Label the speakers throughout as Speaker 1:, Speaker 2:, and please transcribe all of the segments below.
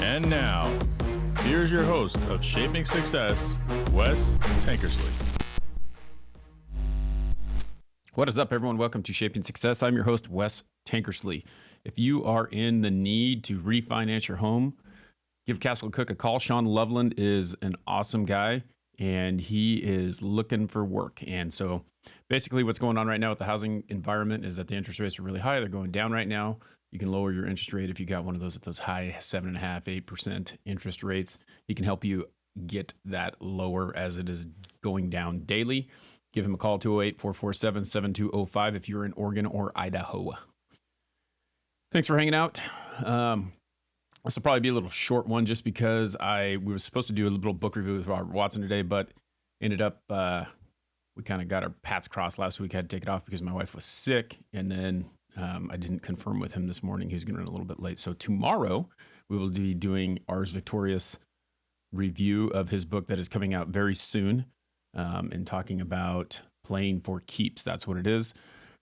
Speaker 1: And now, here's your host of Shaping Success, Wes Tankersley.
Speaker 2: What is up, everyone? Welcome to Shaping Success. I'm your host, Wes Tankersley. If you are in the need to refinance your home, give Castle Cook a call. Sean Loveland is an awesome guy, and he is looking for work. And so basically what's going on right now with the housing environment is that the interest rates are really high. They're going down right now. You can lower your interest rate if you got one of those at those high 7.5%, 8% interest rates. He can help you get that lower as it is going down daily. Give him a call, 208-447-7205 if you're in Oregon or Idaho. Thanks for hanging out. This will probably be a little short one just because we were supposed to do a little book review with Robert Watson today, but ended up, we kind of got our paths crossed last week. I had to take it off because my wife was sick, and then I didn't confirm with him this morning. He was going to run a little bit late. So tomorrow we will be doing Ars Victorious review of his book that is coming out very soon. And talking about playing for keeps. That's what it is.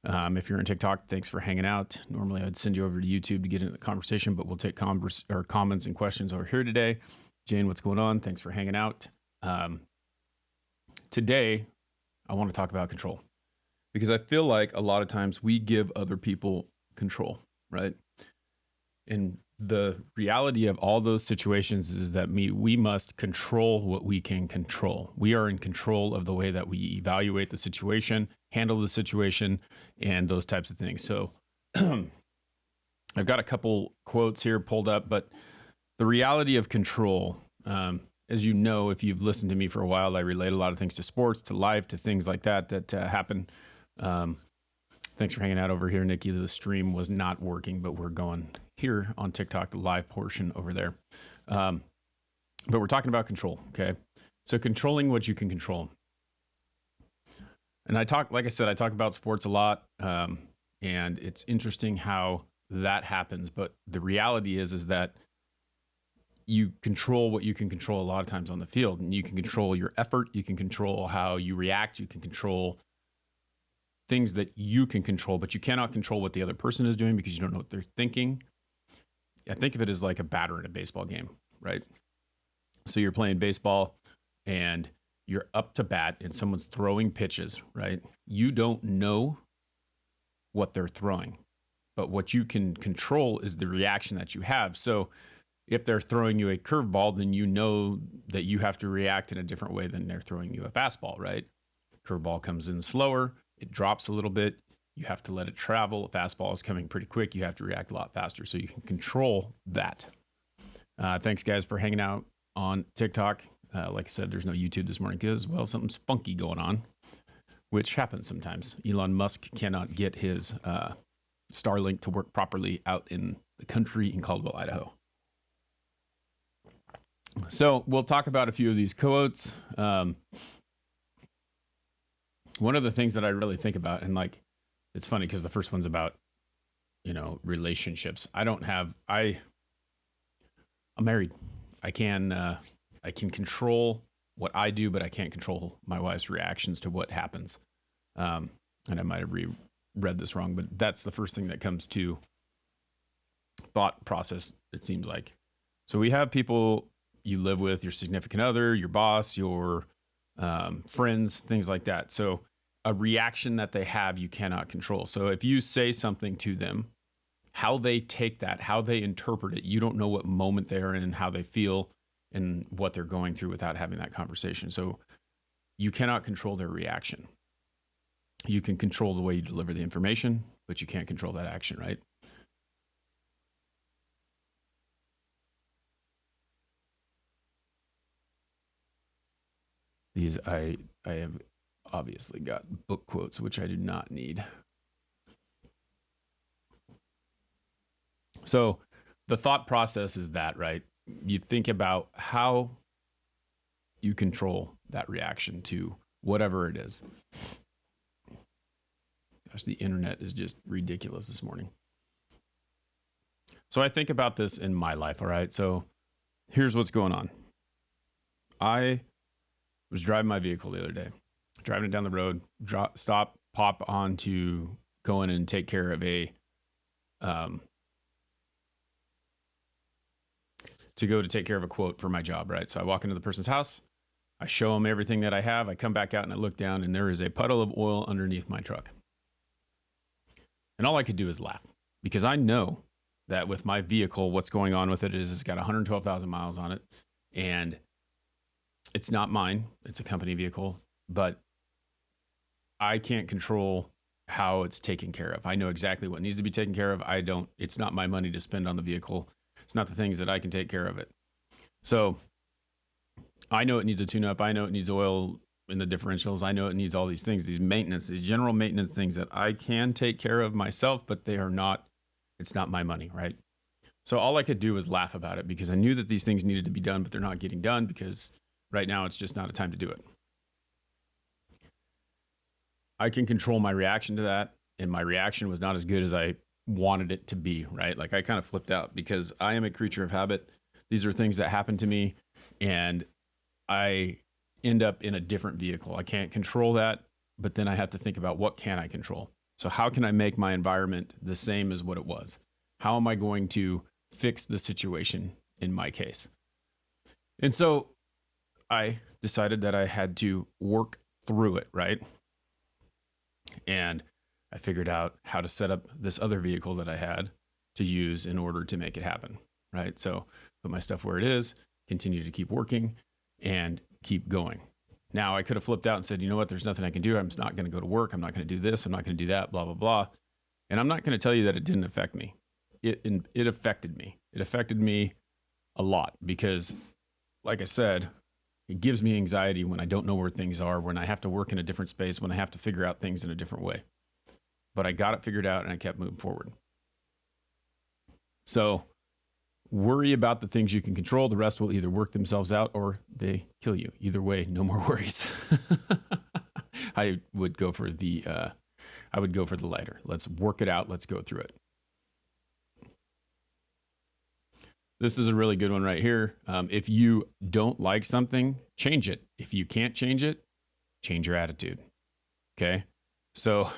Speaker 2: If you're on TikTok, thanks for hanging out. Normally I'd send you over to YouTube to get into the conversation, but we'll take comments and questions over here today. Jane, what's going on? Thanks for hanging out. Today, I want to talk about control because I feel like a lot of times we give other people control, right? And the reality of all those situations is that we must control what we can control. We are in control of the way that we evaluate the situation, handle the situation, and those types of things. So I've got a couple quotes here pulled up, but the reality of control, as you know, if you've listened to me for a while, I relate a lot of things to sports, to life, to things like that happen. Thanks for hanging out over here, Nikki. The stream was not working, but we're going here on TikTok, the live portion over there. But we're talking about control, okay? So controlling what you can control. And like I said, I talk about sports a lot, and it's interesting how that happens. But the reality is that you control what you can control a lot of times on the field, and you can control your effort. You can control how you react. You can control things that you can control, but you cannot control what the other person is doing because you don't know what they're thinking. I think of it as like a batter in a baseball game, right? So you're playing baseball and you're up to bat and someone's throwing pitches, right? You don't know what they're throwing, but what you can control is the reaction that you have. So if they're throwing you a curveball, then you know that you have to react in a different way than they're throwing you a fastball, right? Curveball comes in slower. It drops a little bit. You have to let it travel. A fastball is coming pretty quick. You have to react a lot faster, so you can control that. Thanks, guys, for hanging out on TikTok. Like I said, there's no YouTube this morning because, well, something's funky going on, which happens sometimes. Elon Musk cannot get his Starlink to work properly out in the country in Caldwell, Idaho. So we'll talk about a few of these quotes. One of the things that I really think about, and like, it's funny because the first one's about, relationships. I'm married. I can control what I do, but I can't control my wife's reactions to what happens. And I might have read this wrong, but that's the first thing that comes to thought process, it seems like. So we have people you live with, your significant other, your boss, your friends, things like that. So a reaction that they have, you cannot control. So if you say something to them, how they take that, how they interpret it, you don't know what moment they're in, how they feel, and what they're going through without having that conversation. So you cannot control their reaction. You can control the way you deliver the information, but you can't control that action, right? These I have obviously got book quotes, which I do not need. So the thought process is that, right? You think about how you control that reaction to whatever it is. Gosh, the internet is just ridiculous this morning. So I think about this in my life, all right? So here's what's going on. I was driving my vehicle the other day, driving it down the road, pop on to go in and take care of to go to take care of a quote for my job, right? So I walk into the person's house, I show them everything that I have. I come back out and I look down and there is a puddle of oil underneath my truck. And all I could do is laugh because I know that with my vehicle, what's going on with it is it's got 112,000 miles on it and it's not mine. It's a company vehicle, but I can't control how it's taken care of. I know exactly what needs to be taken care of. It's not my money to spend on the vehicle. It's not the things that I can take care of it. So I know it needs a tune-up. I know it needs oil in the differentials. I know it needs all these things, these general maintenance things that I can take care of myself, but it's not my money, right? So all I could do was laugh about it because I knew that these things needed to be done, but they're not getting done because right now it's just not a time to do it. I can control my reaction to that, and my reaction was not as good as I wanted it to be, right? Like I kind of flipped out because I am a creature of habit. These are things that happen to me, and I end up in a different vehicle. I can't control that, but then I have to think about what can I control? So how can I make my environment the same as what it was? How am I going to fix the situation in my case? And so I decided that I had to work through it, right? And I figured out how to set up this other vehicle that I had to use in order to make it happen, right? So put my stuff where it is, continue to keep working, and keep going. Now I could have flipped out and said, you know what, there's nothing I can do. I'm just not going to go to work. I'm not going to do this. I'm not going to do that, blah, blah, blah. And I'm not going to tell you that it didn't affect me. It affected me. It affected me a lot because, like I said, it gives me anxiety when I don't know where things are, when I have to work in a different space, when I have to figure out things in a different way. But I got it figured out and I kept moving forward. So worry about the things you can control. The rest will either work themselves out or they kill you. Either way, no more worries. I would go for the lighter. Let's work it out. Let's go through it. This is a really good one right here. If you don't like something, change it. If you can't change it, change your attitude. Okay. So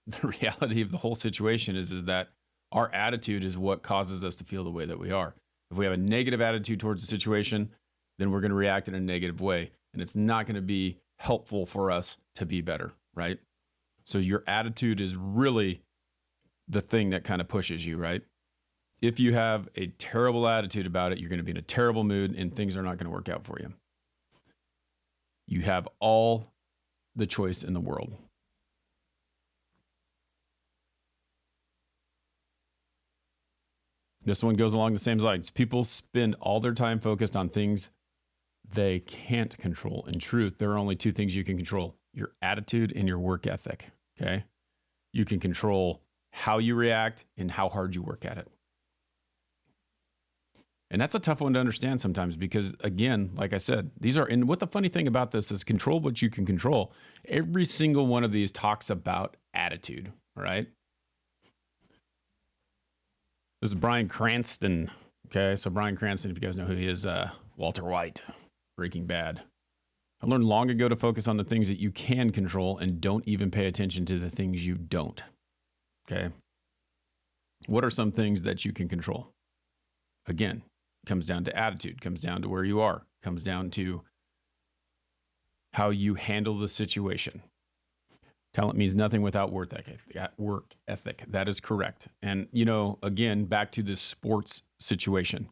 Speaker 2: the reality of the whole situation is that our attitude is what causes us to feel the way that we are. If we have a negative attitude towards the situation, then we're going to react in a negative way. And it's not going to be helpful for us to be better, right? So your attitude is really the thing that kind of pushes you, right? If you have a terrible attitude about it, you're going to be in a terrible mood and things are not going to work out for you. You have all the choice in the world. This one goes along the same lines. People spend all their time focused on things they can't control. In truth, there are only two things you can control: your attitude and your work ethic. Okay. You can control how you react and how hard you work at it. And that's a tough one to understand sometimes because, again, like I said, and what the funny thing about this is control what you can control. Every single one of these talks about attitude, all right? This is Bryan Cranston. Okay, so Bryan Cranston, if you guys know who he is, Walter White, Breaking Bad. I learned long ago to focus on the things that you can control and don't even pay attention to the things you don't. Okay. What are some things that you can control? Again, comes down to attitude, comes down to where you are, comes down to how you handle the situation. Talent means nothing without work ethic. That is correct. And, again, back to this sports situation.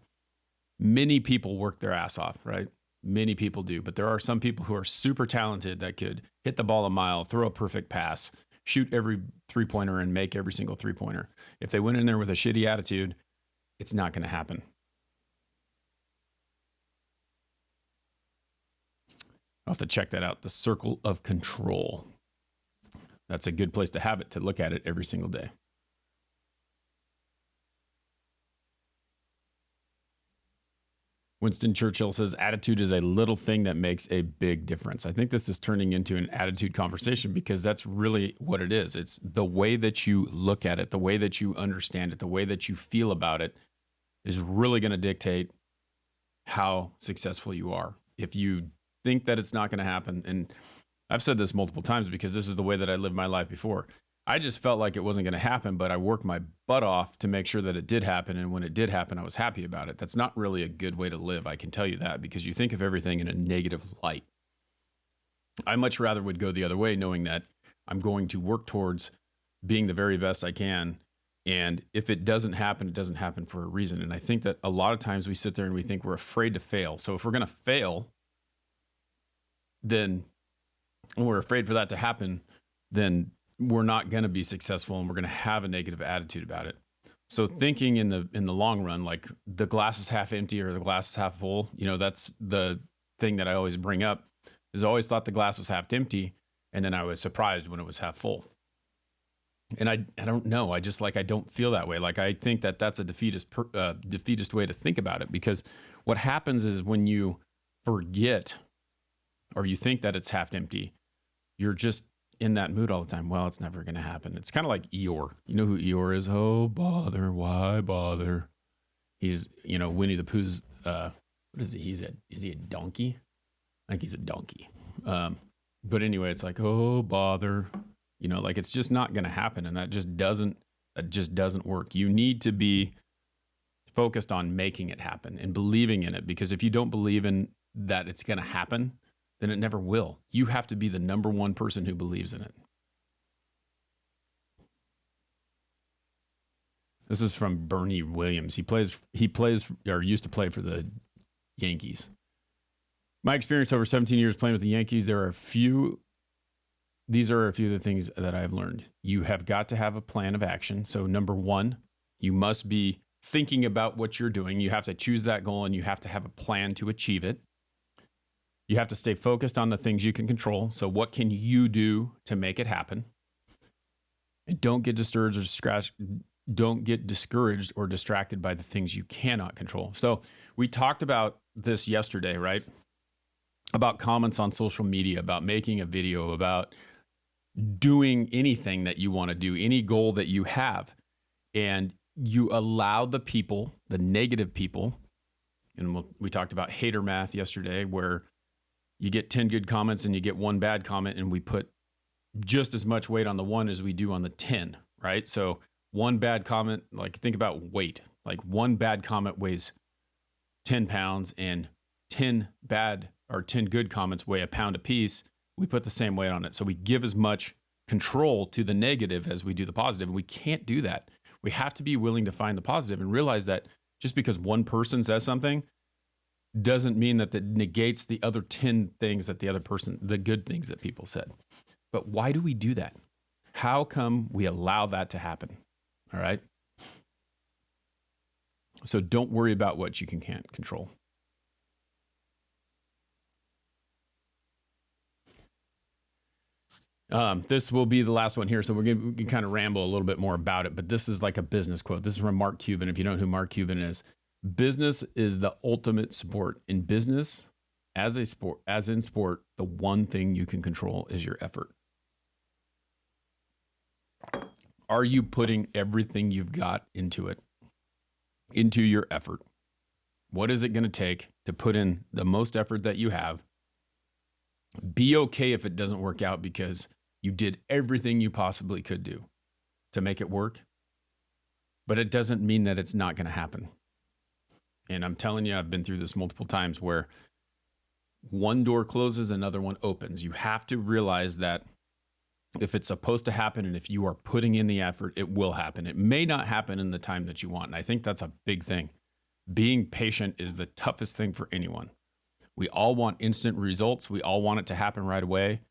Speaker 2: Many people work their ass off, right? Many people do. But there are some people who are super talented that could hit the ball a mile, throw a perfect pass, shoot every three-pointer and make every single three-pointer. If they went in there with a shitty attitude, it's not going to happen. I'll have to check that out. The circle of control. That's a good place to have it, to look at it every single day. Winston Churchill says, attitude is a little thing that makes a big difference. I think this is turning into an attitude conversation because that's really what it is. It's the way that you look at it, the way that you understand it, the way that you feel about it is really going to dictate how successful you are. If you think that it's not going to happen, and I've said this multiple times because this is the way that I lived my life before. I just felt like it wasn't going to happen, but I worked my butt off to make sure that it did happen. And when it did happen, I was happy about it. That's not really a good way to live. I can tell you that, because you think of everything in a negative light. I much rather would go the other way, knowing that I'm going to work towards being the very best I can. And if it doesn't happen for a reason. And I think that a lot of times we sit there and we think we're afraid to fail. So if we're going to fail, then when we're afraid for that to happen, then we're not going to be successful, and we're going to have a negative attitude about it. So thinking in the long run, like the glass is half empty or the glass is half full, that's the thing that I always bring up, is I always thought the glass was half empty, and then I was surprised when it was half full. And I don't know. I don't feel that way. Like, I think that that's a defeatist way to think about it, because what happens is when you forget or you think that it's half empty, you're just in that mood all the time. Well, it's never going to happen. It's kind of like Eeyore. You know who Eeyore is? Oh, bother, why bother? He's, Winnie the Pooh's, what is he? Is he a donkey? I think he's a donkey. But anyway, it's like, oh, bother, like it's just not going to happen. And that just doesn't work. You need to be focused on making it happen and believing in it, because if you don't believe in that it's going to happen, then it never will. You have to be the number one person who believes in it. This is from Bernie Williams. He plays or used to play for the Yankees. My experience over 17 years playing with the Yankees, these are a few of the things that I've learned. You have got to have a plan of action. So number one, you must be thinking about what you're doing. You have to choose that goal, and you have to have a plan to achieve it. You have to stay focused on the things you can control. So what can you do to make it happen? And don't get discouraged or distracted by the things you cannot control. So we talked about this yesterday, right? About comments on social media, about making a video, about doing anything that you want to do, any goal that you have. And you allow the negative people, and we talked about hater math yesterday, where you get 10 good comments and you get one bad comment, and we put just as much weight on the one as we do on the 10, right? So one bad comment, like think about weight, like one bad comment weighs 10 pounds and 10 good comments weigh a pound apiece. We put the same weight on it. So we give as much control to the negative as we do the positive. And we can't do that. We have to be willing to find the positive and realize that just because one person says something doesn't mean that negates the other 10 things that the good things that people said. But why do we do that? How come we allow that to happen? All right. So don't worry about what you can't control. This will be the last one here. So we can kind of ramble a little bit more about it, but this is like a business quote. This is from Mark Cuban. If you don't know who Mark Cuban is, business is the ultimate sport. In business, as in sport, the one thing you can control is your effort. Are you putting everything you've got into your effort? What is it going to take to put in the most effort that you have? Be okay if it doesn't work out, because you did everything you possibly could do to make it work. But it doesn't mean that it's not going to happen. And I'm telling you, I've been through this multiple times where one door closes, another one opens. You have to realize that if it's supposed to happen and if you are putting in the effort, it will happen. It may not happen in the time that you want. And I think that's a big thing. Being patient is the toughest thing for anyone. We all want instant results. We all want it to happen right away.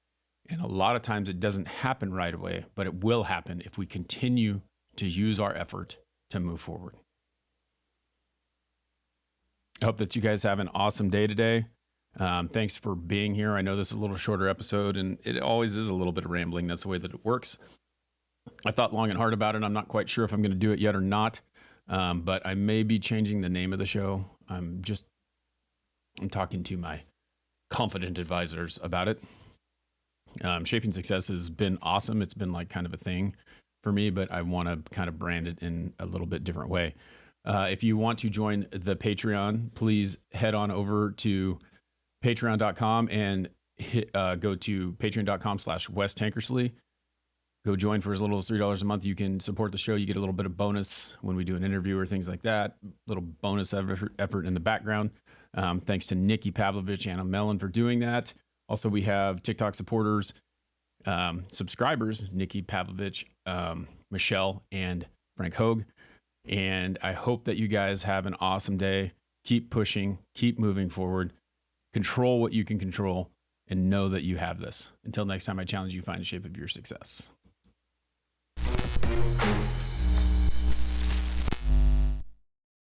Speaker 2: And a lot of times it doesn't happen right away, but it will happen if we continue to use our effort to move forward. I hope that you guys have an awesome day today. Thanks for being here. I know this is a little shorter episode, and it always is a little bit of rambling. That's the way that it works. I thought long and hard about it. I'm not quite sure if I'm going to do it yet or not, but I may be changing the name of the show. I'm talking to my confident advisors about it. Shaping Success has been awesome. It's been like kind of a thing for me, but I want to kind of brand it in a little bit different way. If you want to join the Patreon, please head on over to patreon.com and go to patreon.com/Wes Tankersley. Go join for as little as $3 a month. You can support the show. You get a little bit of bonus when we do an interview or things like that. Little bonus effort in the background. Thanks to Nikki Pavlovich, Anna Mellon for doing that. Also, we have TikTok supporters, subscribers, Nikki Pavlovich, Michelle, and Frank Hogue. And I hope that you guys have an awesome day. Keep pushing, keep moving forward, control what you can control, and know that you have this. Until next time, I challenge you to find the shape of your success.